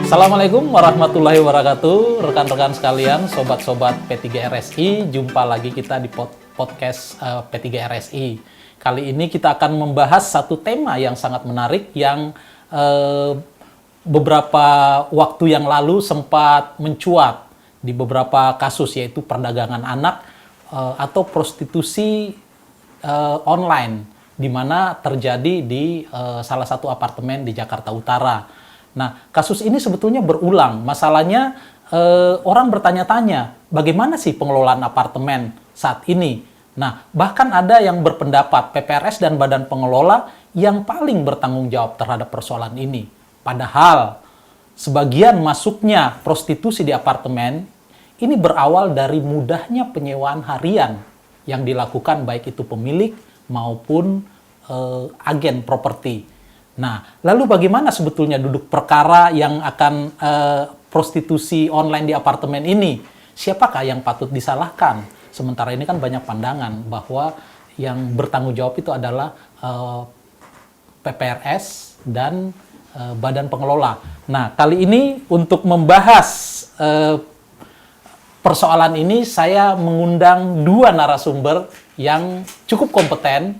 Assalamualaikum warahmatullahi wabarakatuh, rekan-rekan sekalian, sobat-sobat P3 RSI. Jumpa lagi kita di podcast P3 RSI. Kali ini kita akan membahas satu tema yang sangat menarik yang beberapa waktu yang lalu sempat mencuat di beberapa kasus, yaitu perdagangan anak atau prostitusi online, di mana terjadi di salah satu apartemen di Jakarta Utara. Nah, kasus ini sebetulnya berulang. Masalahnya orang bertanya-tanya, bagaimana sih pengelolaan apartemen saat ini? Nah, bahkan ada yang berpendapat PPRS dan badan pengelola yang paling bertanggung jawab terhadap persoalan ini. Padahal, sebagian masuknya prostitusi di apartemen ini berawal dari mudahnya penyewaan harian yang dilakukan baik itu pemilik maupun agen properti. Nah, lalu bagaimana sebetulnya duduk perkara yang akan prostitusi online di apartemen ini? Siapakah yang patut disalahkan? Sementara ini kan banyak pandangan bahwa yang bertanggung jawab itu adalah PPRS dan badan pengelola. Nah, kali ini untuk membahas persoalan ini, saya mengundang dua narasumber yang cukup kompeten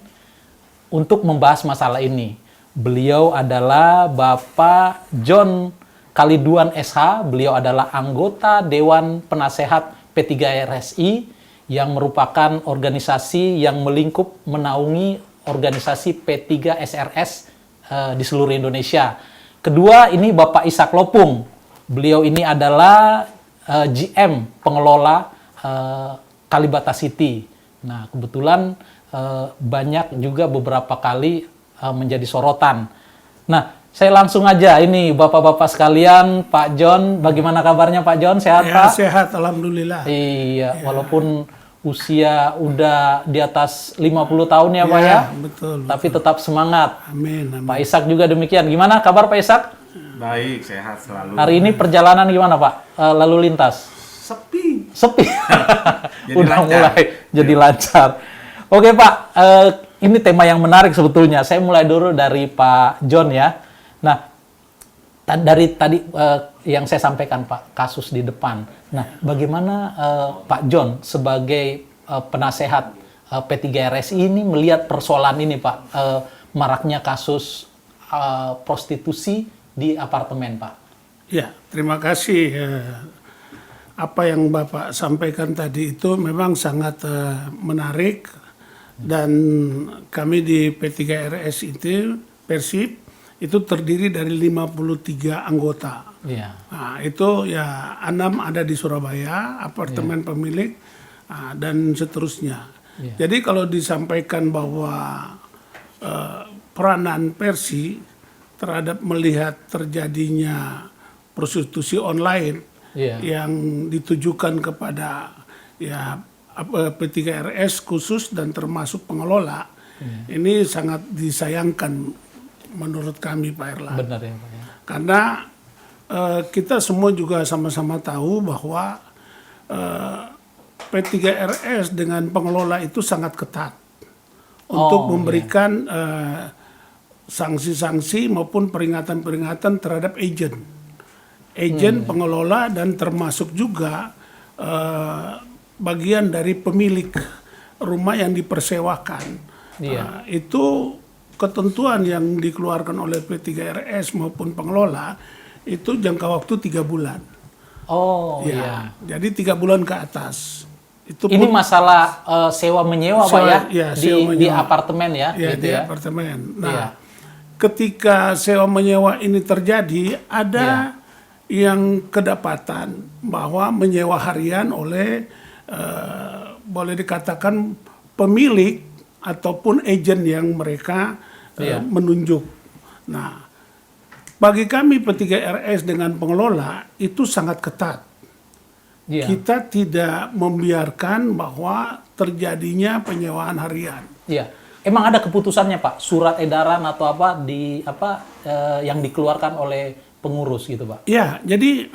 untuk membahas masalah ini. Beliau adalah Bapak John Kaliduan SH. Beliau adalah anggota Dewan Penasehat P3 RSI yang merupakan organisasi yang melingkup menaungi organisasi P3 SRS di seluruh Indonesia. Kedua, ini Bapak Ishak Lopung. Beliau ini adalah GM pengelola Kalibata City. Nah, kebetulan banyak juga beberapa kali menjadi sorotan. Nah, saya langsung aja ini Bapak-bapak sekalian, Pak John, bagaimana kabarnya Pak John? Sehat, Pak? Sehat, alhamdulillah. Iya, walaupun usia udah di atas 50 tahun ya, Pak ya? Betul. Tapi tetap semangat. Amin. Pak Ishak juga demikian. Gimana kabar Pak Ishak? Baik, sehat selalu. Hari ini perjalanan gimana Pak? Lalu lintas? Sepi. Udah lancar. Mulai jadi lancar. Oke Pak, ini tema yang menarik sebetulnya. Saya mulai dulu dari Pak John ya. Nah, dari tadi yang saya sampaikan Pak, kasus di depan. Nah, bagaimana Pak John sebagai penasehat P3 RSI ini melihat persoalan ini Pak, maraknya kasus prostitusi di apartemen Pak? Ya, terima kasih. Apa yang Bapak sampaikan tadi itu memang sangat menarik. Dan kami di P3 RS itu, Persib, itu terdiri dari 53 anggota. Iya. Nah, itu ya 6 ada di Surabaya, apartemen pemilik, dan seterusnya. Iya. Jadi kalau disampaikan bahwa peranan Persi terhadap melihat terjadinya prostitusi online yang ditujukan kepada P3 RS khusus dan termasuk pengelola, ini sangat disayangkan menurut kami Pak Erlan. Benar ya Pak ya. Karena kita semua juga sama-sama tahu bahwa P3 RS dengan pengelola itu sangat ketat untuk memberikan sanksi-sanksi maupun peringatan-peringatan terhadap agen pengelola, dan termasuk juga bagian dari pemilik rumah yang dipersewakan. Itu ketentuan yang dikeluarkan oleh P3 RS maupun pengelola itu jangka waktu 3 bulan. Jadi 3 bulan ke atas. Itu ini masalah sewa menyewa Pak ya, di apartemen ya, gitu di apartemen. Nah, ketika sewa menyewa ini terjadi, ada yang kedapatan bahwa menyewa harian oleh boleh dikatakan pemilik ataupun agen yang mereka menunjuk. Nah, bagi kami P3 RS dengan pengelola itu sangat ketat. Kita tidak membiarkan bahwa terjadinya penyewaan harian. Emang ada keputusannya Pak, surat edaran atau apa yang dikeluarkan oleh pengurus gitu Pak? Ya, jadi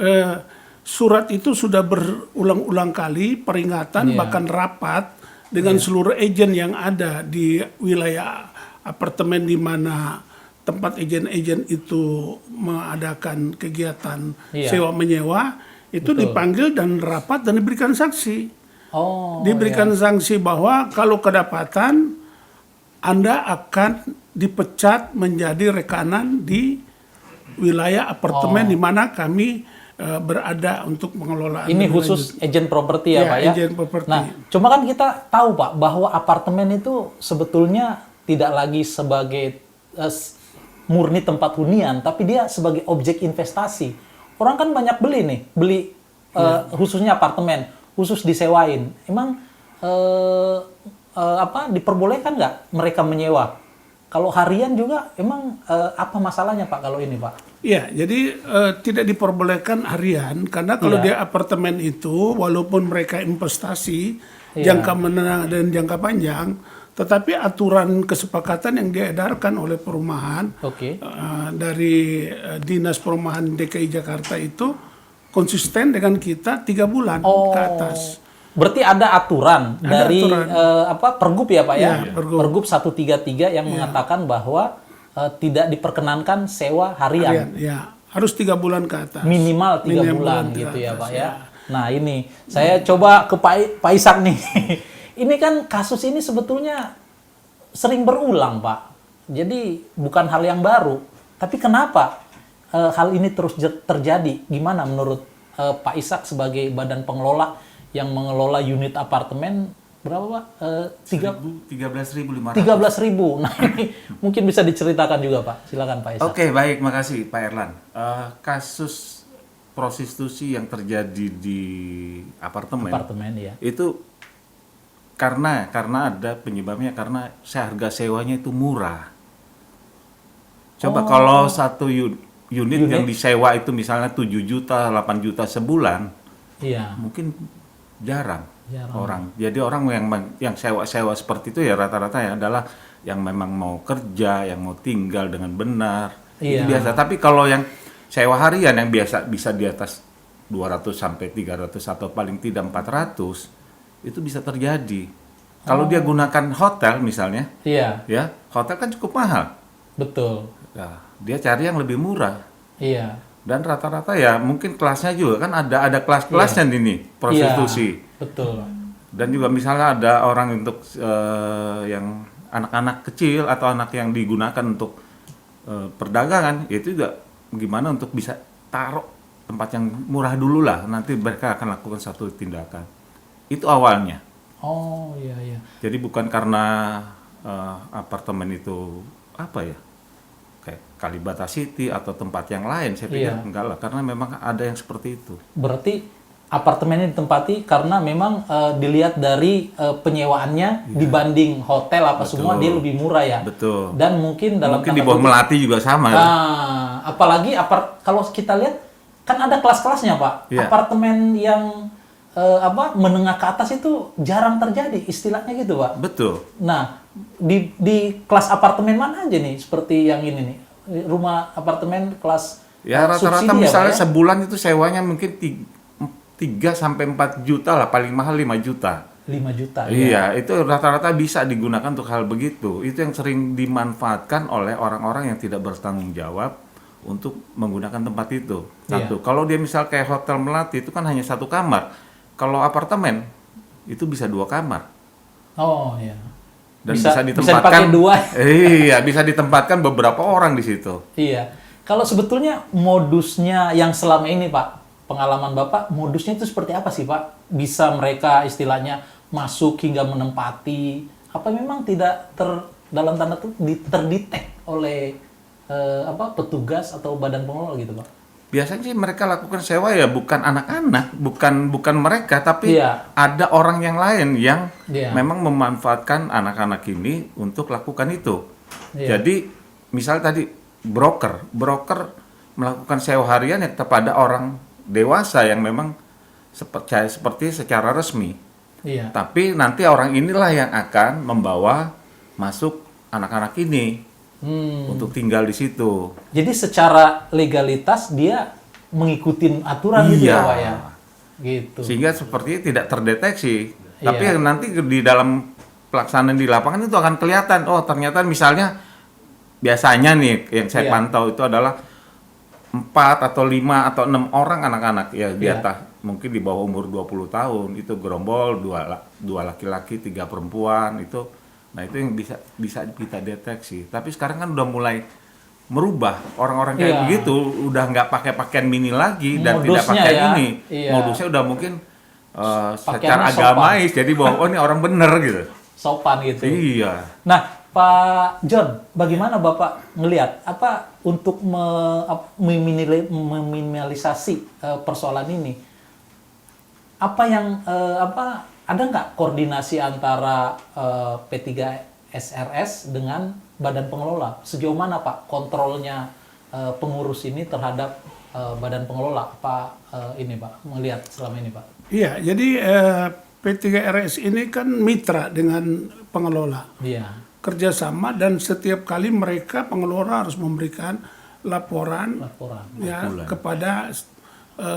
surat itu sudah berulang-ulang kali peringatan, bahkan rapat dengan seluruh agen yang ada di wilayah apartemen di mana tempat agen-agen itu mengadakan kegiatan Iya. sewa menyewa, itu Betul. dipanggil dan rapat dan diberikan sanksi. Oh, Diberikan sanksi bahwa kalau kedapatan Anda akan dipecat menjadi rekanan di wilayah apartemen di mana kami berada untuk mengelola. ini khusus agent properti ya, Ya, Pak ya. agent properti. Nah, cuma kan kita tahu Pak bahwa apartemen itu sebetulnya tidak lagi sebagai murni tempat hunian, tapi dia sebagai objek investasi. Orang kan banyak beli khususnya apartemen, khusus disewain. Emang diperbolehkan nggak mereka menyewa? Kalau harian juga, emang apa masalahnya Pak kalau ini Pak? Iya, jadi tidak diperbolehkan harian karena kalau Iya. di apartemen itu walaupun mereka investasi Iya. jangka menengah dan jangka panjang, tetapi aturan kesepakatan yang diedarkan oleh perumahan Oke. dari Dinas Perumahan DKI Jakarta itu konsisten dengan kita 3 bulan ke atas. Berarti ada aturan dari aturan. Pergub ya Pak ya? Iya, Pergub. Pergub 133 yang mengatakan bahwa tidak diperkenankan sewa harian. Ya, harus 3 bulan ke atas. Minimal 3 Minimal bulan ke gitu ya atas, Pak ya. Nah ini, saya coba ke Pak Ishak nih. Ini kan kasus ini sebetulnya sering berulang Pak. Jadi bukan hal yang baru. Tapi kenapa hal ini terus terjadi? Gimana menurut Pak Ishak sebagai badan pengelola yang mengelola unit apartemen berapa Pak? 13.500. 13.000. Nah ini mungkin bisa diceritakan juga Pak. Silakan Pak Ishak. Oke, baik, makasih Pak Erlan. Kasus prostitusi yang terjadi di apartemen, Apartemen ya. itu karena ada penyebabnya karena harga sewanya itu murah. Coba kalau satu unit yang disewa itu misalnya 7 juta, 8 juta sebulan, Iya. mungkin jarang Jarang. orang. Jadi orang yang sewa-sewa seperti itu ya rata-rata ya adalah yang memang mau kerja, yang mau tinggal dengan benar. Iya. Itu biasa. Tapi kalau yang sewa harian yang biasa bisa di atas 200 sampai 300 atau paling tidak 400, itu bisa terjadi. Kalau dia gunakan hotel misalnya, Iya, ya, hotel kan cukup mahal. betul. Nah, dia cari yang lebih murah. Iya. Dan rata-rata ya mungkin kelasnya juga kan ada kelas-kelasnya ini prostitusi. Iya, betul. Dan juga misalnya ada orang untuk yang anak-anak kecil atau anak yang digunakan untuk perdagangan, itu juga gimana untuk bisa taruh tempat yang murah dulu lah, nanti mereka akan lakukan satu tindakan. Itu awalnya. Oh, iya iya. Jadi bukan karena apartemen itu apa ya, kayak Kalibata City atau tempat yang lain, saya pikir Iya. enggak lah, karena memang ada yang seperti itu. Berarti apartemen ini ditempati karena memang dilihat dari penyewaannya dibanding hotel apa semua dia lebih murah ya. Betul. Dan mungkin dalam Mungkin di tanda bawah kutip- Melati juga sama. apalagi kalau kita lihat kan ada kelas-kelasnya Pak. Iya. Apartemen yang menengah ke atas itu jarang terjadi istilahnya gitu Pak. Betul. Nah, di kelas apartemen mana aja nih seperti yang ini nih? Rumah apartemen kelas Ya rata-rata subsidi misalnya Pak, ya? sebulan itu sewanya mungkin 3 sampai 4 juta lah, paling mahal 5 juta. 5 juta. ya. Iya, itu rata-rata bisa digunakan untuk hal begitu. Itu yang sering dimanfaatkan oleh orang-orang yang tidak bertanggung jawab untuk menggunakan tempat itu. Satu, kalau dia misal kayak Hotel Melati itu kan hanya 1 kamar. Kalau apartemen itu bisa 2 kamar. Oh, iya. Dan Bisa bisa dipakai ditempatkan 2. Iya, bisa ditempatkan beberapa orang di situ. Iya. Kalau sebetulnya modusnya yang selama ini Pak, pengalaman Bapak, modusnya itu seperti apa sih Pak? Bisa mereka istilahnya masuk hingga menempati, apa memang tidak dalam tanda tuh terdetek oleh petugas atau badan pengelola gitu Pak? Biasanya sih mereka lakukan sewa ya bukan anak-anak, bukan mereka, tapi Iya. ada orang yang lain yang Iya. memang memanfaatkan anak-anak ini untuk lakukan itu. Iya. Jadi misal tadi broker melakukan sewa harian ya kepada orang dewasa yang memang seperti secara resmi. Iya. Tapi nanti orang inilah yang akan membawa masuk anak-anak ini untuk tinggal di situ. Jadi secara legalitas dia mengikuti aturan gitu ya Iya. Pak ya? Gitu. Sehingga sepertinya tidak terdeteksi. Iya. Tapi nanti di dalam pelaksanaan di lapangan itu akan kelihatan, oh ternyata misalnya biasanya nih yang saya Iya. pantau itu adalah 4 atau 5 atau 6 orang anak-anak ya di Iya. atas mungkin di bawah umur 20 tahun itu gerombol dua laki-laki 3 perempuan itu. Nah, itu yang bisa kita deteksi. Tapi sekarang kan udah mulai merubah orang-orang kayak Iya. begitu udah nggak pakai pakaian mini lagi dan tidak Modusnya pakai ya. ini. Iya. Modusnya udah mungkin Pakaiannya secara sopan. agamais jadi bahwa oh ini orang bener gitu. Sopan gitu. Iya. Nah, Pak John, bagaimana Bapak ngelihat apa untuk meminimalisasi persoalan ini? Apa yang ada nggak koordinasi antara P3SRS dengan badan pengelola? Sejauh mana Pak kontrolnya pengurus ini terhadap badan pengelola? Apa ini Pak melihat selama ini Pak? Iya, jadi P3RS ini kan mitra dengan pengelola. Iya. Kerjasama dan setiap kali mereka pengelola harus memberikan laporan ya kepada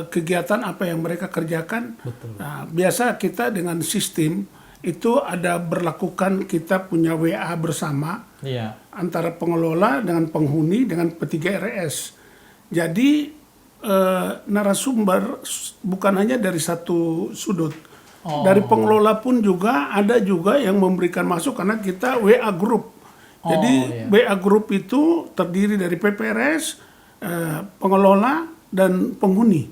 kegiatan apa yang mereka kerjakan. Betul. Nah, biasa kita dengan sistem itu ada berlakukan kita punya WA bersama Iya. antara pengelola dengan penghuni dengan P3RS. Jadi narasumber bukan hanya dari satu sudut. Dari pengelola pun juga ada juga yang memberikan masuk karena kita WA group. Jadi WA group itu terdiri dari PPRS, pengelola dan penghuni.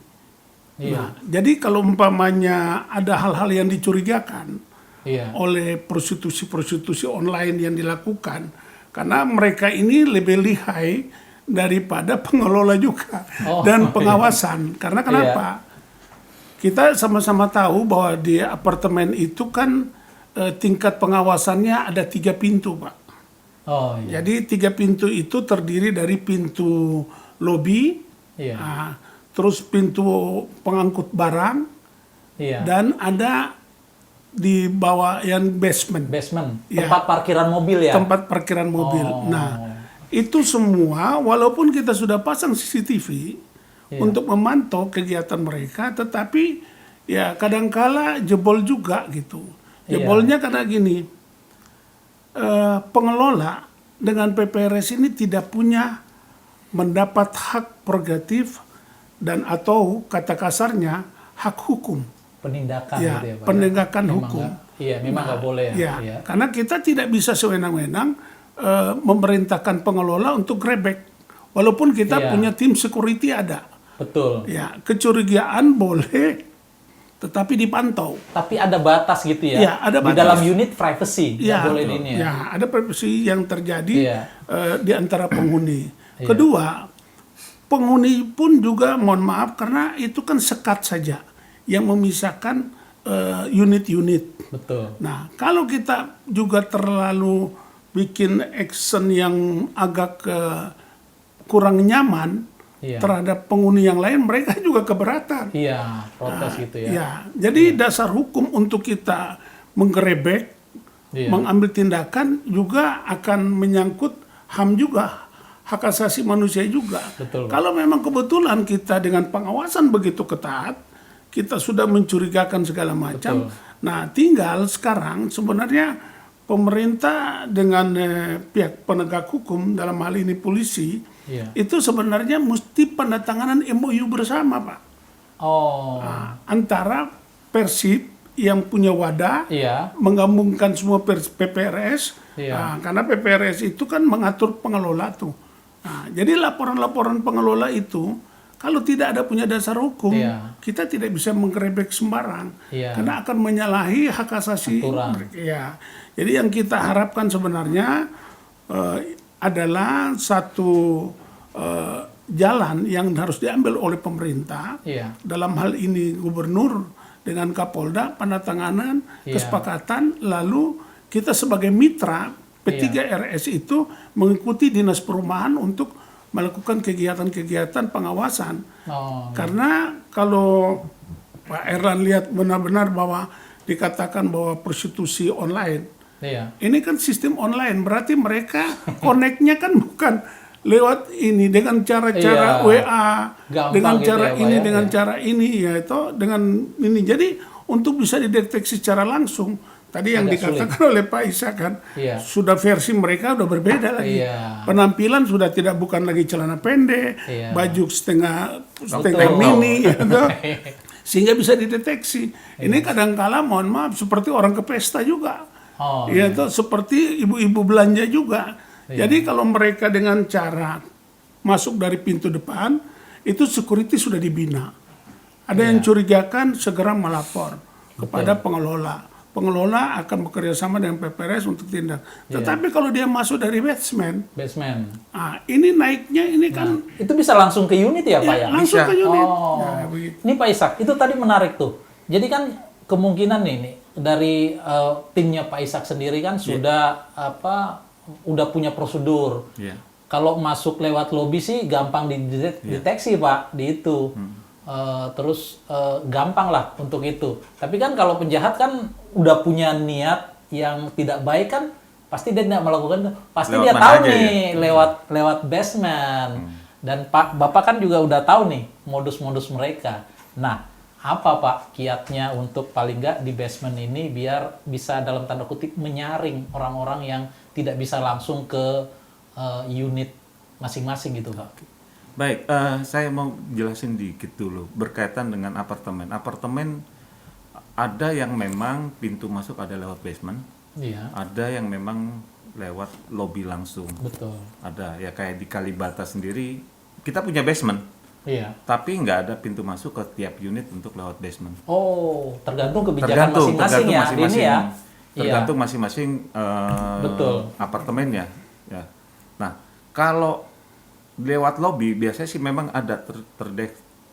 Iya. Nah, jadi kalau umpamanya ada hal-hal yang dicurigakan Iya. oleh prostitusi-prostitusi online yang dilakukan, karena mereka ini lebih lihai daripada pengelola juga dan pengawasan. Karena kenapa? Kita sama-sama tahu bahwa di apartemen itu kan tingkat pengawasannya ada 3 pintu, Pak. Oh iya. Jadi 3 pintu itu terdiri dari pintu lobi, Iya. terus pintu pengangkut barang, Iya. dan ada di bawah yang basement. Basement, Iya. tempat parkiran mobil ya. Tempat parkiran mobil. Oh. Nah, itu semua walaupun kita sudah pasang CCTV untuk memantau kegiatan mereka, tetapi ya kadangkala jebol juga gitu. Jebolnya karena gini, pengelola dengan PPRS ini tidak punya mendapat hak prerogatif dan atau kata kasarnya hak hukum. Penindakan Ya, gitu ya Pak. penegakan Memang hukum. Memang nggak boleh ya. Ya, Iya. karena kita tidak bisa sewenang-wenang memerintahkan pengelola untuk grebek. Walaupun kita punya tim security ada. Betul. Ya, kecurigaan boleh, tetapi dipantau. Tapi ada batas gitu ya. Iya, ada Di batas. dalam unit privacy nggak Ya, boleh di ini ya. ya, ada privasi yang terjadi Iya. di antara penghuni. Kedua, penghuni pun juga mohon maaf karena itu kan sekat saja yang memisahkan unit-unit. Betul. Nah, kalau kita juga terlalu bikin action yang agak kurang nyaman terhadap penghuni yang lain, mereka juga keberatan. Iya, protes gitu ya. Ya, jadi dasar hukum untuk kita menggerebek, mengambil tindakan juga akan menyangkut HAM juga, hak asasi manusia juga. Betul. Kalau memang kebetulan kita dengan pengawasan begitu ketat, kita sudah mencurigakan segala macam. Nah, tinggal sekarang sebenarnya pemerintah dengan pihak penegak hukum dalam hal ini polisi itu sebenarnya mesti penandatanganan MOU bersama, Pak. Oh. Antara Persib yang punya wadah menggabungkan semua PPRS, karena PPRS itu kan mengatur pengelola tuh. Nah, jadi laporan-laporan pengelola itu kalau tidak ada punya dasar hukum, kita tidak bisa menggerebek sembarang, karena akan menyalahi hak asasi. Ya, jadi yang kita harapkan sebenarnya adalah satu jalan yang harus diambil oleh pemerintah. Dalam hal ini gubernur dengan Kapolda, penandatanganan kesepakatan, lalu kita sebagai mitra P3RS itu mengikuti dinas perumahan untuk melakukan kegiatan-kegiatan pengawasan. Karena kalau Pak Erlan lihat benar-benar bahwa dikatakan bahwa prostitusi online, ini kan sistem online, berarti mereka connect-nya kan bukan lewat ini dengan cara-cara WA, dengan gitu cara ya, ini, dengan cara ini, ya itu dengan ini. Jadi untuk bisa dideteksi secara langsung, Tadi yang agak dikatakan oleh Pak Isa kan, Iya. sudah versi mereka udah berbeda lagi. Iya. Penampilan sudah tidak bukan lagi celana pendek, Iya. baju setengah Betul. mini, ya toh. Sehingga bisa dideteksi. Ini kadang-kala mohon maaf seperti orang ke pesta juga. Oh, Ya toh, seperti ibu-ibu belanja juga. Iya. Jadi kalau mereka dengan cara masuk dari pintu depan, itu security sudah dibina. Ada yang curigakan segera melapor kepada pengelola. Pengelola akan bekerja sama dengan PPRS untuk tindak. Tetapi kalau dia masuk dari basement, ini naiknya ini kan itu bisa langsung ke unit ya, Pak ya? langsung Bisa. ke unit. Oh, Nah, begitu. ini Pak Ishak, itu tadi menarik tuh. Jadi kan kemungkinan nih dari timnya Pak Ishak sendiri kan sudah udah punya prosedur. Iya. Kalau masuk lewat lobi sih gampang dideteksi Pak di itu. Terus gampang lah untuk itu. Tapi kan kalau penjahat kan udah punya niat yang tidak baik kan, pasti dia tidak melakukan itu. Pasti Lewat dia mana tahu aja nih ya? lewat basement. Dan Bapak kan juga udah tahu nih modus-modus mereka. Nah, apa Pak kiatnya untuk paling nggak di basement ini biar bisa dalam tanda kutip menyaring orang-orang yang tidak bisa langsung ke unit masing-masing gitu Pak? Baik, saya mau jelasin dikit dulu berkaitan dengan apartemen. Apartemen ada yang memang pintu masuk ada lewat basement, Iya, ada yang memang lewat lobi langsung. betul. Ada ya kayak di Kalibata sendiri kita punya basement, Iya. tapi nggak ada pintu masuk ke tiap unit untuk lewat basement. Oh, tergantung kebijakan masing-masing ya, ini ya. Tergantung masing-masing Betul. apartemennya. Ya. Nah, kalau lewat lobby biasanya sih memang ada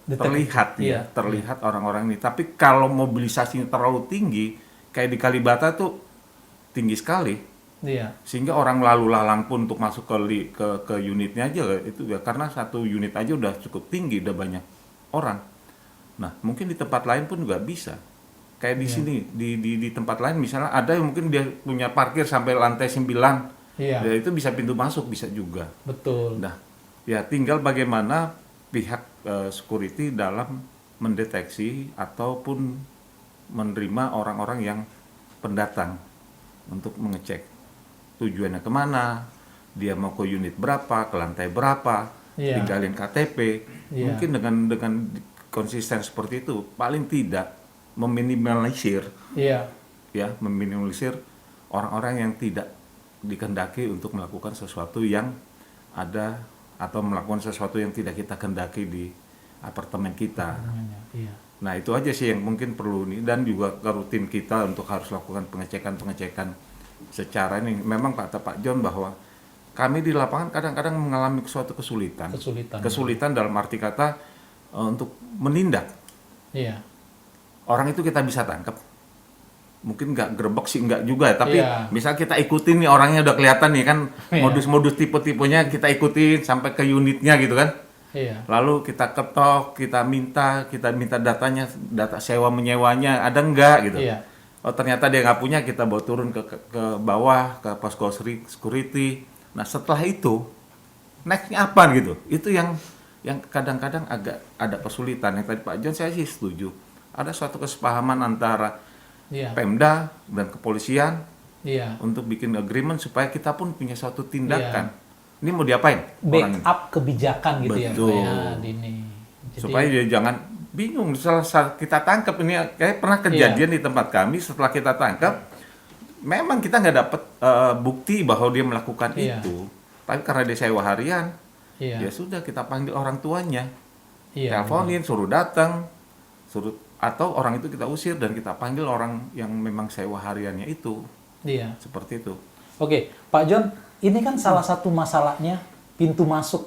terlihat Iya. terlihat orang-orang ini. Tapi kalau mobilisasinya terlalu tinggi, kayak di Kalibata tuh tinggi sekali, Iya. sehingga orang lalu lalang pun untuk masuk ke unitnya aja itu ya, karena satu unit aja udah cukup tinggi, udah banyak orang. Nah, mungkin di tempat lain pun juga bisa. Kayak di sini, di tempat lain misalnya ada yang mungkin dia punya parkir sampai lantai 9. Iya. Ya itu bisa pintu masuk, bisa juga. Betul. Nah, ya tinggal bagaimana pihak security dalam mendeteksi ataupun menerima orang-orang yang pendatang untuk mengecek tujuannya kemana, dia mau ke unit berapa, ke lantai berapa, Iya. tinggalin KTP. Iya. Mungkin dengan konsisten seperti itu paling tidak meminimalisir Iya. ya, meminimalisir orang-orang yang tidak dikehendaki untuk melakukan sesuatu yang ada atau melakukan sesuatu yang tidak kita kehendaki di apartemen kita. Iya. Nah, itu aja sih yang mungkin perlu nih, dan juga ke rutin kita untuk harus lakukan pengecekan secara ini. Memang kata Pak John bahwa kami di lapangan kadang-kadang mengalami suatu kesulitan. Kesulitan dalam arti kata untuk menindak. Iya. Orang itu kita bisa tangkap. Mungkin nggak gerbek sih, nggak juga, tapi Iya. misal kita ikutin nih orangnya udah kelihatan nih kan, Iya. modus-modus tipe-tipenya kita ikutin sampai ke unitnya gitu kan. Iya. Lalu kita ketok, kita minta datanya, data sewa menyewanya ada nggak gitu. Iya. Oh ternyata dia nggak punya, kita bawa turun ke bawah ke posko security. Nah setelah itu nextnya apa gitu? Itu yang kadang-kadang agak ada kesulitan. Yang tadi Pak John saya sih setuju. Ada suatu kesepahaman antara Iya. Pemda dan kepolisian Iya. untuk bikin agreement supaya kita pun punya suatu tindakan. Ini mau diapain orang ini? Backup kebijakan gitu ya, Pak Betul. ya, Dini. Jadi, Supaya dia jangan bingung. Saat kita tangkap ini, kayak pernah kejadian di tempat kami, setelah kita tangkap, memang kita nggak dapat bukti bahwa dia melakukan Iya. itu. Tapi karena dia sewa harian, iya. ya sudah kita panggil orang tuanya, Iya. teleponin, suruh datang, atau orang itu kita usir dan kita panggil orang yang memang sewa hariannya itu. Iya. Seperti itu. Oke, Pak John, ini kan salah satu masalahnya pintu masuk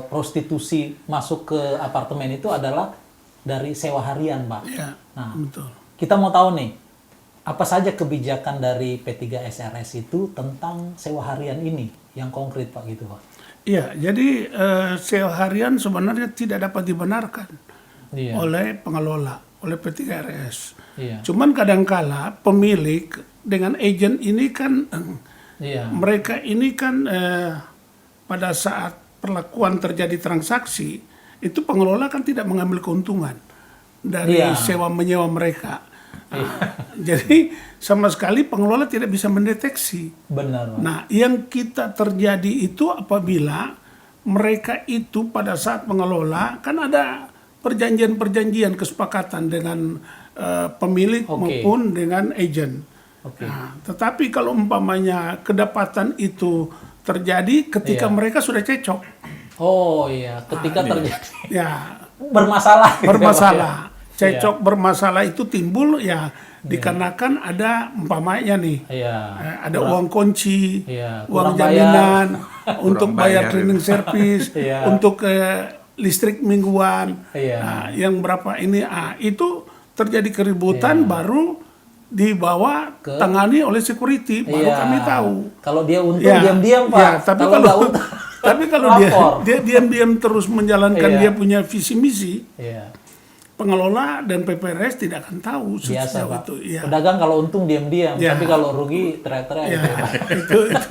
prostitusi masuk ke apartemen itu adalah dari sewa harian, Pak. Ya, Nah, betul. kita mau tahu nih, apa saja kebijakan dari P3SRS itu tentang sewa harian ini yang konkret, Pak, gitu, Pak? Iya, jadi sewa harian sebenarnya tidak dapat dibenarkan Iya. oleh pengelola, oleh P3RS. Iya. Cuman kadangkala pemilik dengan agen ini kan Iya. mereka ini kan pada saat perlakuan terjadi transaksi itu pengelola kan tidak mengambil keuntungan dari Iya. sewa menyewa mereka. Jadi sama sekali pengelola tidak bisa mendeteksi. Benar, Pak. Nah, yang kita terjadi itu apabila mereka itu pada saat mengelola, kan ada perjanjian-perjanjian kesepakatan dengan pemilik Oke. maupun dengan agent. Oke. Nah, tetapi kalau umpamanya kedapatan itu terjadi ketika Iya. mereka sudah cecok, Oh iya, ketika terjadi ya bermasalah gitu ya, Pak, ya? bermasalah, cecok Iya. bermasalah itu timbul ya dikarenakan ada umpamanya nih. Iya. Ada uang kunci, Iya, uang kurang bayar. jaminan, untuk Kurang bayar bayar, cleaning service, Iya. untuk listrik mingguan, Iya. nah, yang berapa ini, itu terjadi keributan baru dibawa tangani oleh security, baru Iya. kami tahu. Kalau dia untung Ya, diam-diam, Pak. ya, tapi kalau nggak untung, tapi kalau lapor. dia diam-diam terus menjalankan Iya. dia punya visi misi, Iya. pengelola dan PPRS tidak akan tahu Biasa, sejauh Pak. itu. Ya. Pedagang kalau untung diam-diam, Ya. tapi kalau rugi teriak-teriak Ya, gitu ya,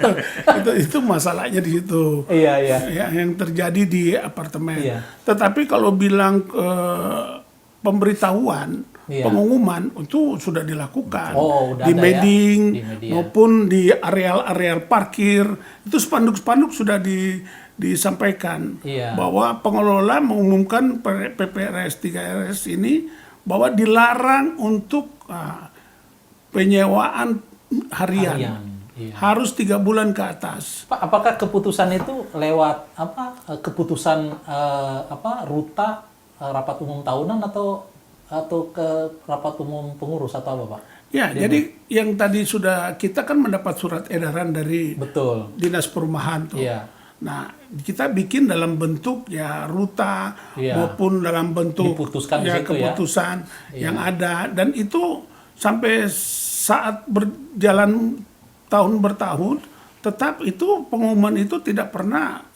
Pak. itu masalahnya di situ. Iya, iya. Ya, yang terjadi di apartemen. Iya. Tetapi kalau bilang pemberitahuan, Iya. pengumuman itu sudah dilakukan Oh, udah di ada ya, media di media. maupun di areal-areal parkir, itu spanduk-spanduk sudah disampaikan Iya. bahwa pengelola mengumumkan PPRS 3RS ini bahwa dilarang untuk penyewaan harian. Iya. Harus 3 bulan ke atas. Pak, apakah keputusan itu lewat keputusan ruta rapat umum tahunan atau ke rapat umum pengurus atau apa, Pak? Ya, jadi yang tadi sudah kita kan mendapat surat edaran dari Betul. Dinas Perumahan tuh. Iya. Nah, kita bikin dalam bentuk ya ruta Iya. maupun dalam bentuk Diputuskan di ya situ ya. keputusan yang ada, dan itu sampai saat berjalan tahun bertahun tetap itu pengumuman itu tidak pernah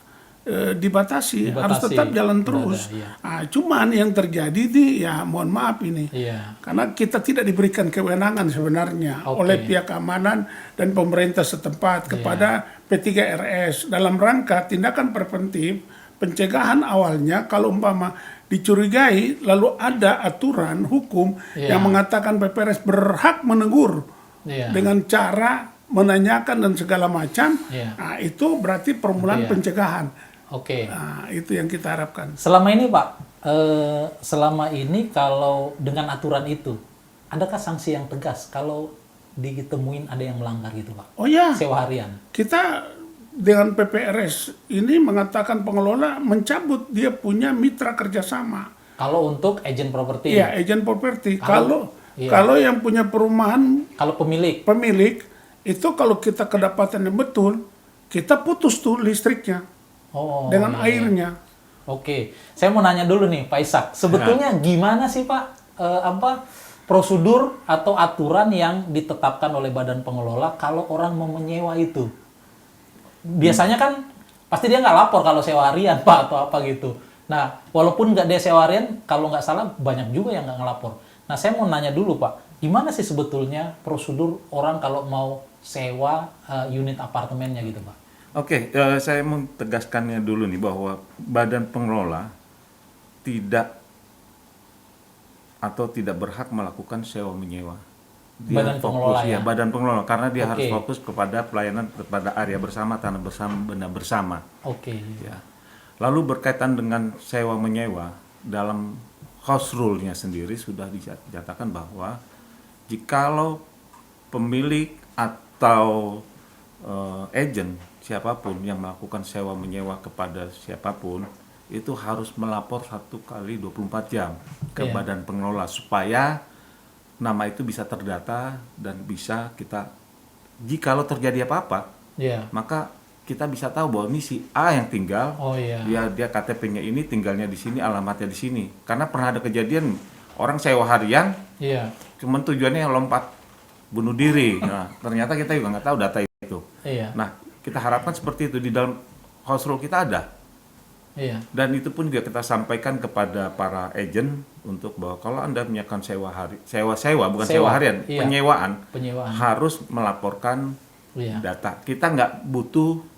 dibatasi, harus tetap jalan terus. iya. Nah, cuman yang terjadi nih ya mohon maaf ini. Iya. Karena kita tidak diberikan kewenangan sebenarnya Oke. oleh pihak keamanan dan pemerintah setempat kepada P3RS dalam rangka tindakan preventif pencegahan awalnya kalau umpama dicurigai lalu ada aturan hukum yang mengatakan PPRS berhak menegur Iya. dengan cara menanyakan dan segala macam. Iya. Nah, itu berarti permulaan pencegahan. Oke. Nah, itu yang kita harapkan. Selama ini, Pak, selama ini kalau dengan aturan itu, adakah sanksi yang tegas kalau ditemuin ada yang melanggar gitu, Pak? Oh ya, Sewa harian. kita dengan PPRS ini mengatakan pengelola mencabut dia punya mitra kerjasama. Kalau untuk agent properti. Iya, agent properti. Kalau- Kalau yang punya perumahan Kalau pemilik. itu kalau kita kedapatan yang betul, kita putus tuh listriknya Oh. dengan iya. airnya. Oke, saya mau nanya dulu nih, Pak Ishak. Sebetulnya gimana sih, Pak, prosedur atau aturan yang ditetapkan oleh badan pengelola kalau orang mau menyewa itu? Biasanya kan pasti dia nggak lapor kalau sewa harian, Pak, atau apa gitu. Nah, walaupun nggak dia sewa harian, kalau nggak salah banyak juga yang nggak ngelapor. Nah, saya mau nanya dulu, Pak, gimana sih sebetulnya prosedur orang kalau mau sewa unit apartemennya gitu, Pak? Oke, saya mau tegaskannya dulu nih bahwa badan pengelola tidak berhak melakukan sewa menyewa. Badan pengelola ya? Badan pengelola karena dia harus Oke. fokus kepada pelayanan kepada area bersama, tanah bersama, benda bersama. Oke. Ya. Lalu berkaitan dengan sewa menyewa dalam house rule-nya sendiri sudah dinyatakan bahwa jikalau pemilik atau agent siapapun yang melakukan sewa menyewa kepada siapapun itu harus melapor 1 kali 24 jam ke Iya. badan pengelola supaya nama itu bisa terdata dan bisa kita jikalau terjadi apa-apa Iya. maka kita bisa tahu bahwa ini si A yang tinggal, Oh iya. dia KTP-nya ini, tinggalnya di sini, alamatnya di sini. Karena pernah ada kejadian orang sewa harian, Iya. cuman tujuannya lompat bunuh diri. Nah, ternyata kita juga nggak tahu data itu. Iya. Nah, kita harapkan seperti itu di dalam house rule kita ada. Iya. Dan itu pun juga kita sampaikan kepada para agent untuk bahwa kalau Anda menyiapkan sewa bukan sewa harian, iya. penyewaan Penyewaan. harus melaporkan Iya. data. Kita nggak butuh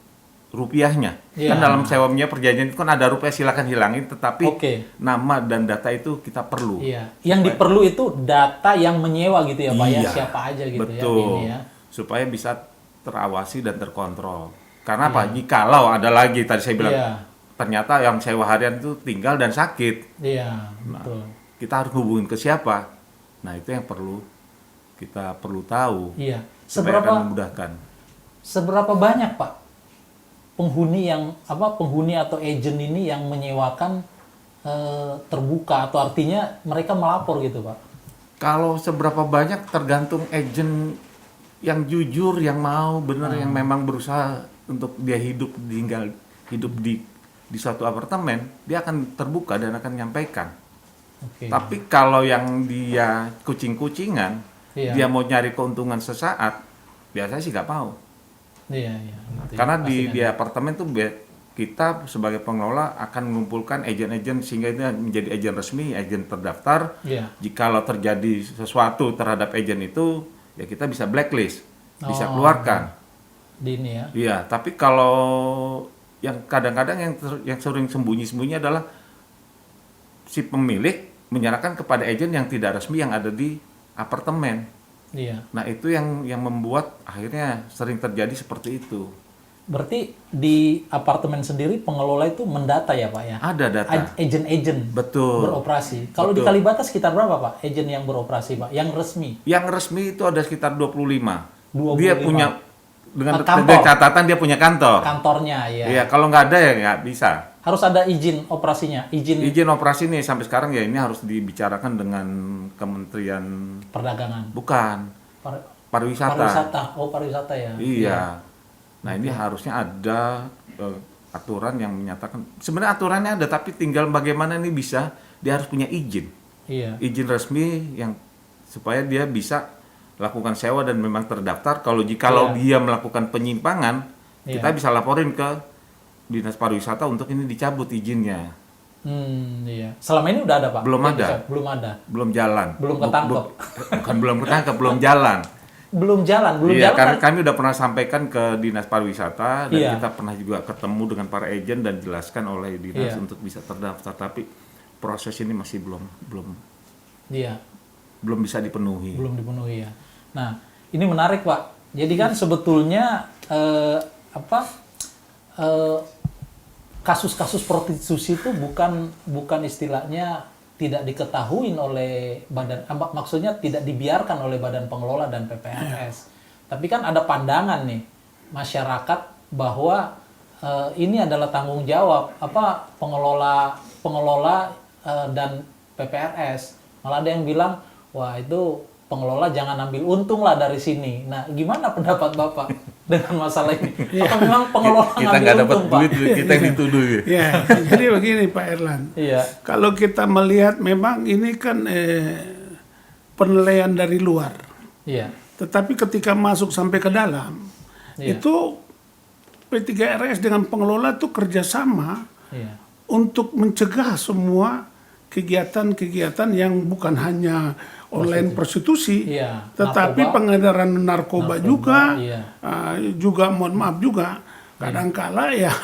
rupiahnya. Iya. Kan dalam sewanya perjanjian itu kan ada rupiah, silakan hilangin, tetapi Oke. nama dan data itu kita perlu. Iya. Yang diperlu itu data yang menyewa gitu ya Pak ya, Iya, siapa aja gitu betul. ya ini ya. Supaya bisa terawasi dan terkontrol. Karena apa? Jikalau ada lagi tadi saya bilang, Iya. ternyata yang sewa harian itu tinggal dan sakit, Iya, betul. kita harus hubungin ke siapa? Nah itu yang kita perlu tahu. Iya. Supaya akan memudahkan. Seberapa banyak Pak penghuni atau agent ini yang menyewakan terbuka, atau artinya mereka melapor gitu Pak? Kalau seberapa banyak tergantung agent yang jujur, yang mau benar, yang memang berusaha untuk dia hidup di suatu apartemen, dia akan terbuka dan akan menyampaikan. Oke. Tapi kalau yang dia kucing-kucingan, Iya. dia mau nyari keuntungan sesaat, biasanya sih nggak mau. Iya, iya. Gitu ya, Karena pastinya. di apartemen tuh kita sebagai pengelola akan mengumpulkan agen-agen sehingga itu menjadi agen resmi, agen terdaftar. Iya. Jikalau terjadi sesuatu terhadap agen itu, ya kita bisa blacklist, bisa Oh. keluarkan. Di ini ya. Iya, tapi kalau yang kadang-kadang yang sering sembunyi-sembunyi adalah si pemilik menyerahkan kepada agen yang tidak resmi yang ada di apartemen. Iya. Nah, itu yang membuat akhirnya sering terjadi seperti itu. Berarti di apartemen sendiri pengelola itu mendata ya Pak ya? Ada data. Agent-agent Betul. beroperasi. Kalau di Betul. Kalibata sekitar berapa Pak agent yang beroperasi Pak? Yang resmi? Yang resmi itu ada sekitar 25. 25. Dia punya dengan Kantor. catatan dia punya kantor. Kantornya ya. Iya, kalau nggak ada ya nggak bisa. Harus ada izin operasinya, izin Izin operasi nih sampai sekarang ya ini harus dibicarakan dengan Kementerian perdagangan. bukan Par- pariwisata. Pariwisata. Oh, pariwisata ya. Iya. Nah, ini harusnya ada aturan yang menyatakan sebenarnya aturannya ada tapi tinggal bagaimana nih bisa dia harus punya izin. Iya. Izin resmi yang supaya dia bisa lakukan sewa dan memang terdaftar. Jikalau dia melakukan penyimpangan, Iya. kita bisa laporin ke Dinas Pariwisata untuk ini dicabut izinnya. Iya. Selama ini udah ada Pak? Belum Yang ada. bisa? Belum ada. Belum jalan. Belum ketangkep. Bukan belum ketangkep, belum jalan. Belum jalan, belum Iya, jalan. kami udah pernah sampaikan ke Dinas Pariwisata dan Iya. kita pernah juga ketemu dengan para agen dan jelaskan oleh dinas Iya. untuk bisa terdaftar, tapi proses ini masih Iya. belum bisa dipenuhi. Belum dipenuhi ya. Nah, ini menarik Pak. Jadi kan sebetulnya kasus-kasus prostitusi itu bukan istilahnya tidak diketahui oleh badan, maksudnya tidak dibiarkan oleh badan pengelola dan PPRS. Tapi kan ada pandangan nih masyarakat bahwa ini adalah tanggung jawab pengelola dan PPRS. Malah ada yang bilang, wah itu pengelola jangan ambil untung lah dari sini. Nah, gimana pendapat Bapak dengan masalah ini? Apa memang pengelola Kita ngambil nggak dapat untung, Pak? duit, kita yang dituduh ya. Ya, jadi begini Pak Erlan. Iya, Kalau kita melihat memang ini kan penilaian dari luar. iya, Tetapi ketika masuk sampai ke dalam, Iya. itu P3RS dengan pengelola itu kerjasama iya, untuk mencegah semua kegiatan-kegiatan yang bukan hanya online prostitusi, Iya, tetapi narkoba. pengedaran narkoba juga, iya. juga mohon maaf juga, kadangkala ya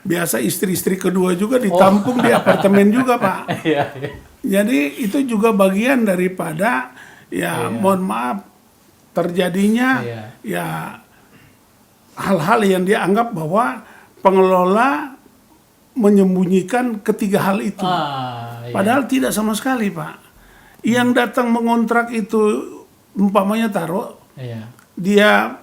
biasa istri-istri kedua juga ditampung di apartemen juga Pak. Iya, iya. Jadi itu juga bagian daripada ya mohon maaf terjadinya Iya. ya hal-hal yang dianggap bahwa pengelola menyembunyikan ketiga hal itu. Iya. Padahal tidak sama sekali, Pak. Yang datang mengontrak itu umpamanya taruh Iya. dia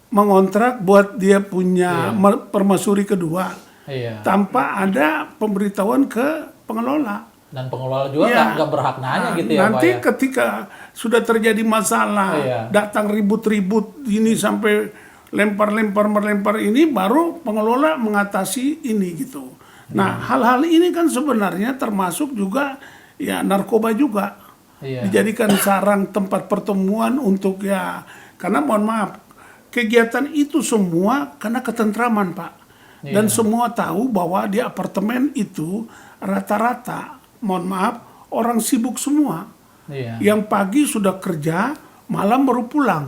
mengontrak buat dia punya permaisuri kedua Iya. tanpa ada pemberitahuan ke pengelola. Dan pengelola juga Ya. nggak berhak nanya gitu ya, Nanti Pak ya? ketika sudah terjadi masalah, Iya. datang ribut-ribut ini sampai melempar ini, baru pengelola mengatasi ini gitu. Nah, hal-hal ini kan sebenarnya termasuk juga ya narkoba juga. Iya. Dijadikan sarang tempat pertemuan untuk ya, karena mohon maaf, kegiatan itu semua karena ketentraman Pak. Dan semua tahu bahwa di apartemen itu rata-rata, mohon maaf, orang sibuk semua. Iya. Yang pagi sudah kerja, malam baru pulang.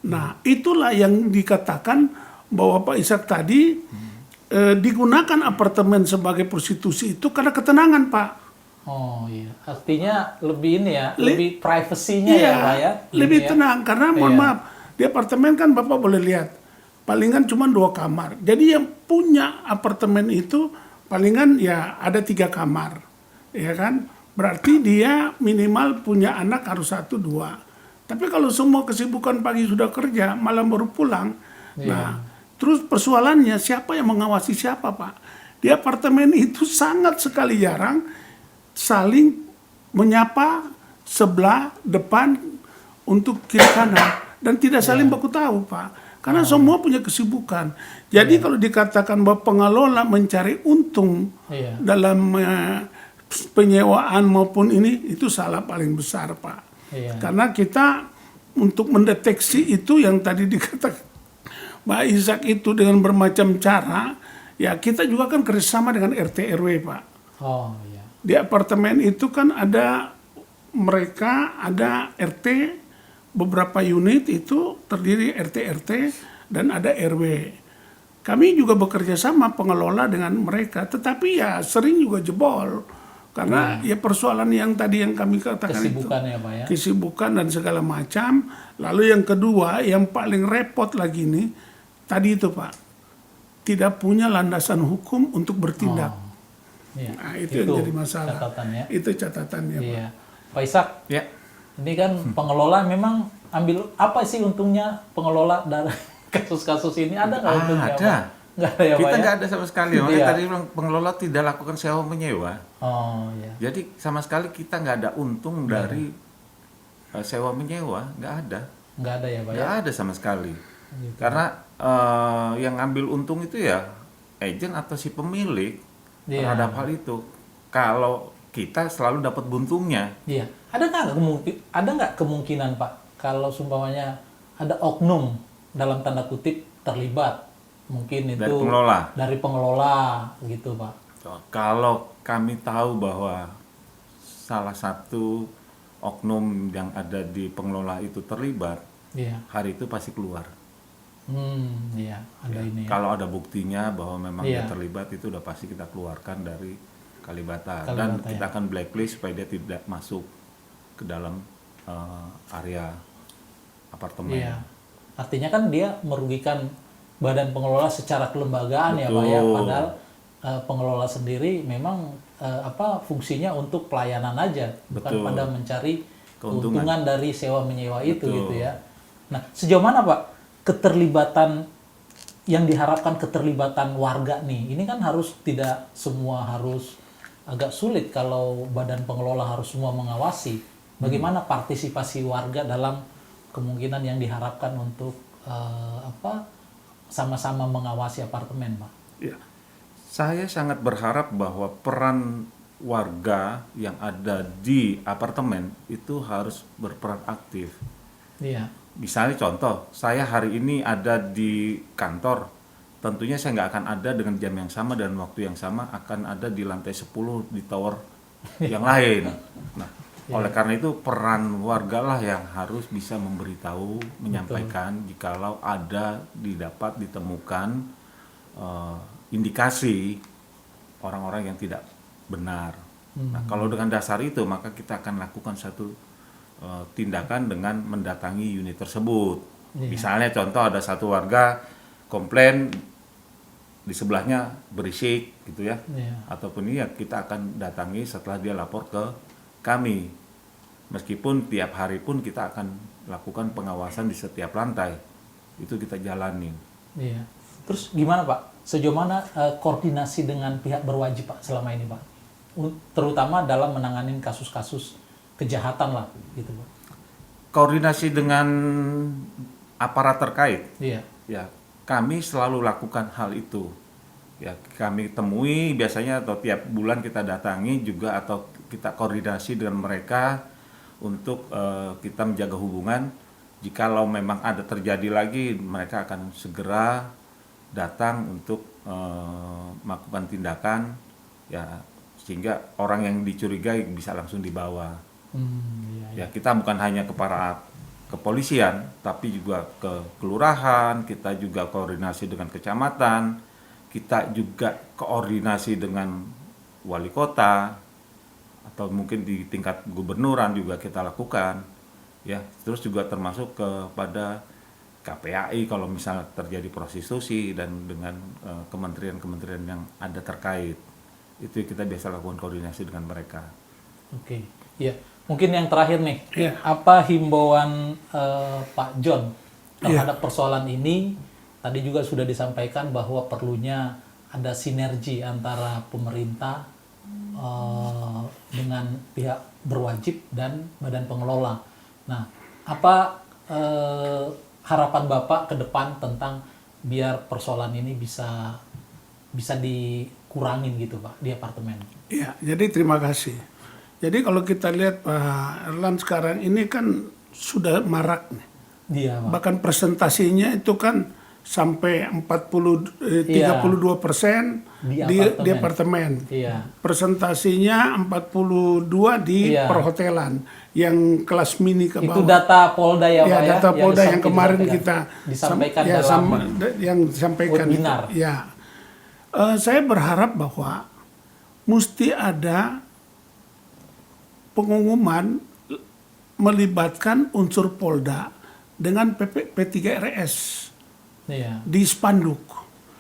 Nah, itulah yang dikatakan bahwa Pak Ishak tadi digunakan apartemen sebagai prostitusi itu karena ketenangan, Pak. Oh iya, artinya lebih ini ya, lebih privasinya ya Pak ya. Lebih Ini ya. tenang karena mohon maaf di apartemen kan Bapak boleh lihat palingan cuma 2 kamar. Jadi yang punya apartemen itu palingan ya ada 3 kamar, ya kan? Berarti dia minimal punya anak harus 1, 2. Tapi kalau semua kesibukan pagi sudah kerja, malam baru pulang. Nah, terus persoalannya siapa yang mengawasi siapa, Pak? Di apartemen itu sangat sekali jarang saling menyapa sebelah depan untuk kiri kanan dan tidak saling baku tahu, Pak, karena semua punya kesibukan. Jadi kalau dikatakan bahwa pengelola mencari untung dalam penyewaan maupun ini, itu salah paling besar, Pak. Karena kita untuk mendeteksi itu yang tadi dikatakan Mbak Ishak itu dengan bermacam cara, ya kita juga kan kerjasama dengan RT RW, Pak. Oh iya. Di apartemen itu kan ada mereka ada RT, beberapa unit itu terdiri RT RT dan ada RW. Kami juga bekerja sama pengelola dengan mereka, tetapi ya sering juga jebol karena ya persoalan yang tadi yang kami katakan Kesibukan itu ya Pak ya. kesibukan dan segala macam. Lalu yang kedua yang paling repot lagi nih tadi itu, Pak, tidak punya landasan hukum untuk bertindak. Iya. Nah, itu yang jadi masalah. Catatannya. Itu catatannya, Pak. Iya. Pak Ishak, Ya. ini kan pengelola memang ambil apa sih untungnya pengelola dari kasus-kasus ini, ada nggak untungnya? Ada. Pak? Nggak ada ya Pak Kita ya? nggak ada sama sekali. Makanya tadi bilang pengelola tidak lakukan sewa menyewa. Oh iya. Jadi sama sekali kita nggak ada untung dari sewa menyewa, nggak ada. Nggak ada ya Pak ya? Nggak ada sama sekali. Karena yang ngambil untung itu ya agent atau si pemilik terhadap hal itu. Kalau kita selalu dapat buntungnya. Iya. Ada nggak kemungkinan Pak kalau sumpamanya ada oknum dalam tanda kutip terlibat, mungkin itu dari pengelola gitu Pak. Kalau kami tahu bahwa salah satu oknum yang ada di pengelola itu terlibat, hari itu pasti keluar. Iya, ada ini. Kalau ada buktinya bahwa memang dia terlibat, itu udah pasti kita keluarkan dari Kalibata dan kita akan blacklist supaya dia tidak masuk ke dalam area apartemen. Iya. Artinya kan dia merugikan badan pengelola secara kelembagaan. Betul. Ya Pak ya, padahal pengelola sendiri memang fungsinya untuk pelayanan aja, bukan pada mencari keuntungan dari sewa menyewa itu gitu ya. Nah, sejauh mana Pak keterlibatan yang diharapkan keterlibatan warga nih? Ini kan harus tidak semua harus agak sulit kalau badan pengelola harus semua mengawasi. Bagaimana partisipasi warga dalam kemungkinan yang diharapkan untuk sama-sama mengawasi apartemen, Pak? Ya. Saya sangat berharap bahwa peran warga yang ada di apartemen itu harus berperan aktif. Iya. Misalnya contoh, saya hari ini ada di kantor, tentunya saya nggak akan ada dengan jam yang sama dan waktu yang sama, akan ada di lantai 10 di tower yang lain. Nah, oleh karena itu peran warga lah yang harus bisa memberitahu, menyampaikan jikalau ada didapat ditemukan indikasi orang-orang yang tidak benar. Nah, kalau dengan dasar itu maka kita akan lakukan satu tindakan dengan mendatangi unit tersebut. Misalnya contoh ada satu warga komplain di sebelahnya berisik gitu ya. Ataupun ya kita akan datangi setelah dia lapor ke kami. Meskipun tiap hari pun kita akan lakukan pengawasan di setiap lantai. Itu kita jalanin. Iya. Terus gimana Pak? Sejauh mana koordinasi dengan pihak berwajib Pak selama ini Pak? Terutama dalam menangani kasus-kasus kejahatan lah gitu Pak. Koordinasi dengan aparat terkait. Iya. Ya, kami selalu lakukan hal itu. Ya, kami temui biasanya atau tiap bulan kita datangi juga atau kita koordinasi dengan mereka untuk kita menjaga hubungan. Jikalau memang ada terjadi lagi, mereka akan segera datang untuk melakukan tindakan ya sehingga orang yang dicurigai bisa langsung dibawa. Ya, kita bukan hanya ke para kepolisian, tapi juga ke kelurahan, kita juga koordinasi dengan kecamatan, kita juga koordinasi dengan wali kota atau mungkin di tingkat gubernuran juga kita lakukan, ya. Terus juga termasuk kepada KPAI kalau misalnya terjadi prostitusi dan dengan kementerian-kementerian yang ada terkait, itu kita biasa lakukan koordinasi dengan mereka. Oke, ya. Mungkin yang terakhir nih, Iya. apa himbauan Pak John terhadap persoalan ini? Tadi juga sudah disampaikan bahwa perlunya ada sinergi antara pemerintah dengan pihak berwajib dan badan pengelola. Nah, apa harapan Bapak ke depan tentang biar persoalan ini bisa dikurangin gitu Pak di apartemen? Ya, jadi terima kasih. Jadi kalau kita lihat Pak Erlan sekarang ini kan sudah marak nih. Iya Pak. Bahkan presentasinya itu kan sampai 32% di apartemen. Iya. Presentasinya 42 di Iya. perhotelan yang kelas mini ke Itu bawah. data Polda ya Pak ya? Data Polda yang kemarin disampaikan. kita disampaikan ya, dalam yang disampaikan webinar. itu. Ya. Saya berharap bahwa mesti ada pengumuman melibatkan unsur Polda dengan P3RS Iya. di spanduk.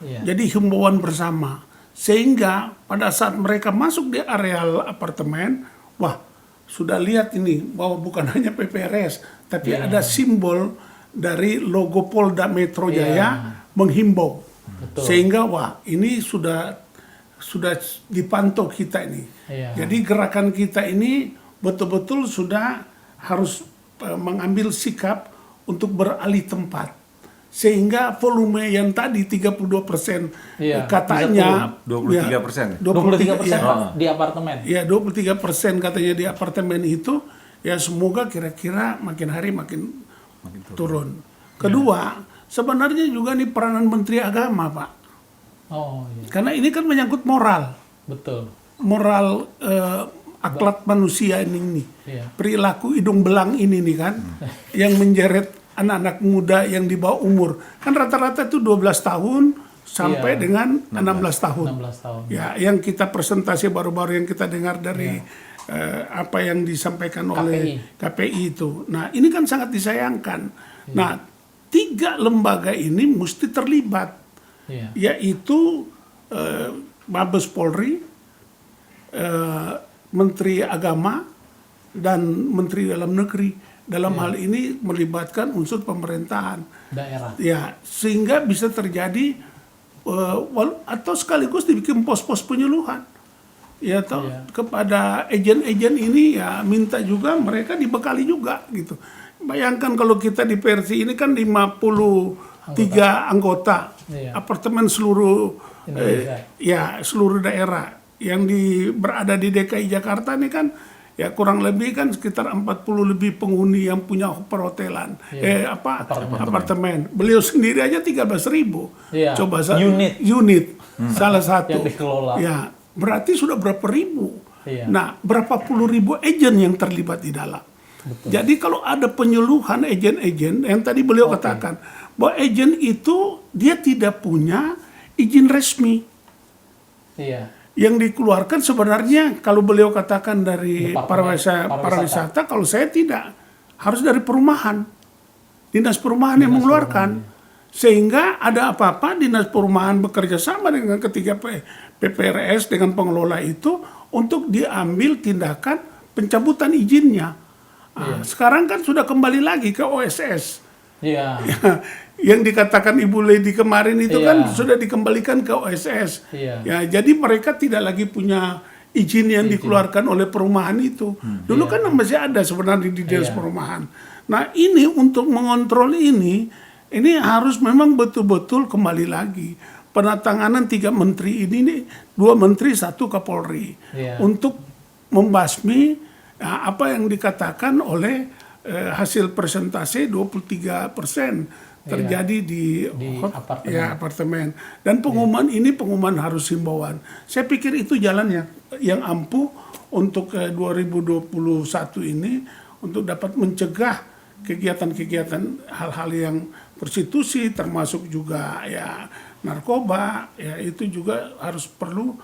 Iya. Jadi himbauan bersama sehingga pada saat mereka masuk di areal apartemen, wah sudah lihat ini bahwa bukan hanya PPRS tapi ada simbol dari logo Polda Metro Jaya menghimbau. Betul. Sehingga wah ini sudah dipantau kita ini. Iya. Jadi gerakan kita ini betul-betul sudah harus mengambil sikap untuk beralih tempat. Sehingga volume yang tadi 32% Iya, katanya 23%. 23% ya, Pak di apartemen. ya 23% katanya di apartemen itu, ya semoga kira-kira makin hari makin turun. Kedua, sebenarnya juga nih peranan Menteri Agama Pak. Oh iya. Karena ini kan menyangkut moral. Betul. Moral akhlak manusia ini. Iya. Perilaku hidung belang ini nih kan. Yang menjeret anak-anak muda yang di bawah umur. Kan rata-rata itu 12 tahun sampai dengan 16 tahun. 16 tahun. Ya, yang kita presentasi baru-baru yang kita dengar dari apa yang disampaikan oleh KPI itu. Nah, ini kan sangat disayangkan. Nah, 3 lembaga ini mesti terlibat, Iya. yaitu Mabes Polri, Menteri Agama, dan Menteri Dalam Negeri. Dalam hal ini melibatkan unsur pemerintahan. Daerah. Ya, sehingga bisa terjadi atau sekaligus dibikin pos-pos penyuluhan. Ya, atau kepada agen-agen ini ya minta juga mereka dibekali juga gitu. Bayangkan kalau kita di Persi ini kan 53 anggota. Iya. Apartemen seluruh Indonesia. seluruh daerah yang berada di DKI Jakarta ini kan ya kurang lebih kan sekitar 40 lebih penghuni yang punya perhotelan, apartemen. Beliau sendiri aja 13.000. Iya. Coba Unit. salah satu. Yang dikelola. Ya, berarti sudah berapa ribu. Iya. Nah, berapa puluh ribu agen yang terlibat di dalam. Betul. Jadi kalau ada penyuluhan agen-agen yang tadi beliau katakan bahwa agen itu dia tidak punya izin resmi. Iya. Yang dikeluarkan sebenarnya kalau beliau katakan dari pariwisata, kalau saya tidak, harus dari perumahan, dinas perumahan yang mengeluarkan, sehingga ada apa-apa dinas perumahan bekerja sama dengan ketiga PPRS dengan pengelola itu untuk diambil tindakan pencabutan izinnya. Sekarang kan sudah kembali lagi ke OSS. Iya. Yang dikatakan Ibu Lady kemarin itu kan sudah dikembalikan ke OSS. Iya. Ya, jadi mereka tidak lagi punya izin yang dikeluarkan oleh perumahan itu. Dulu kan masih ada sebenarnya di dinas perumahan. Nah, ini untuk mengontrol ini harus memang betul-betul kembali lagi. Penatanganan 3 menteri ini nih, 2 menteri 1 Kapolri untuk membasmi apa yang dikatakan oleh hasil persentase 23% terjadi di apartemen. Dan pengumuman ini pengumuman harus himbauan. Saya pikir itu jalan yang ampuh untuk 2021 ini untuk dapat mencegah kegiatan-kegiatan hal-hal yang prostitusi, termasuk juga ya narkoba, ya itu juga harus perlu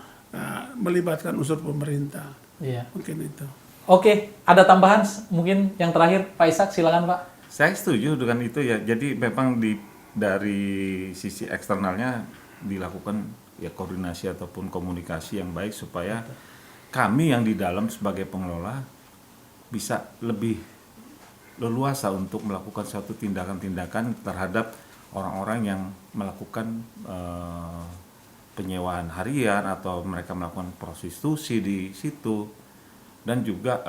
melibatkan unsur pemerintah. Iya. Mungkin itu. Oke, ada tambahan mungkin yang terakhir Pak Ishak, silakan Pak. Saya setuju dengan itu ya. Jadi memang dari sisi eksternalnya dilakukan ya koordinasi ataupun komunikasi yang baik supaya kami yang di dalam sebagai pengelola bisa lebih leluasa untuk melakukan suatu tindakan-tindakan terhadap orang-orang yang melakukan penyewaan harian atau mereka melakukan prostitusi di situ, dan juga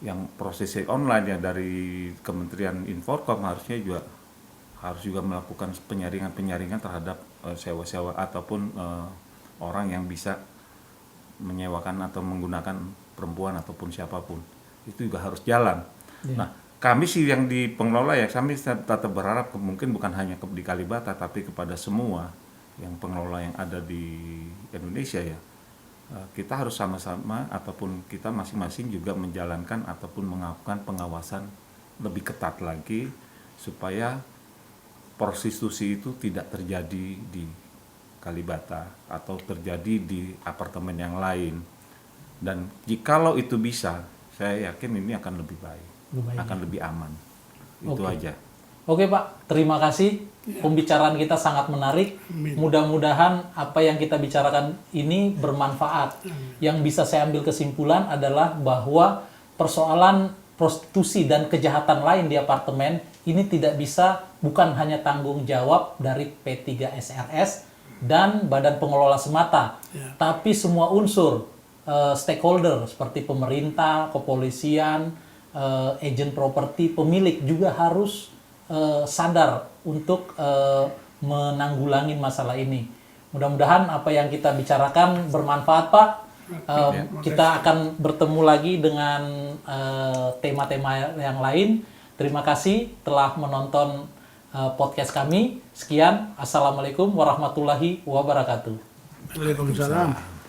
yang prosesi online ya dari Kementerian Inforkom harus juga melakukan penyaringan terhadap sewa-sewa ataupun orang yang bisa menyewakan atau menggunakan perempuan ataupun siapapun, itu juga harus jalan. Nah, kami sih yang di pengelola ya, kami tetap berharap mungkin bukan hanya di Kalibata, tapi kepada semua yang pengelola yang ada di Indonesia ya, kita harus sama-sama ataupun kita masing-masing juga menjalankan ataupun melakukan pengawasan lebih ketat lagi supaya prostitusi itu tidak terjadi di Kalibata atau terjadi di apartemen yang lain. Dan jikalau itu bisa, saya yakin ini akan lebih baik. Akan lebih aman. Itu aja. Oke Pak, terima kasih. Pembicaraan kita sangat menarik. Mudah-mudahan apa yang kita bicarakan ini bermanfaat. Yang bisa saya ambil kesimpulan adalah bahwa persoalan prostitusi dan kejahatan lain di apartemen ini bukan hanya tanggung jawab dari P3 SRS dan badan pengelola semata, tapi semua unsur stakeholder seperti pemerintah, kepolisian, agen properti, pemilik juga harus sadar untuk menanggulangi masalah ini. Mudah-mudahan apa yang kita bicarakan bermanfaat, Pak. Kita akan bertemu lagi dengan tema-tema yang lain. Terima kasih telah menonton podcast kami. Sekian. Assalamualaikum warahmatullahi wabarakatuh. Waalaikumsalam.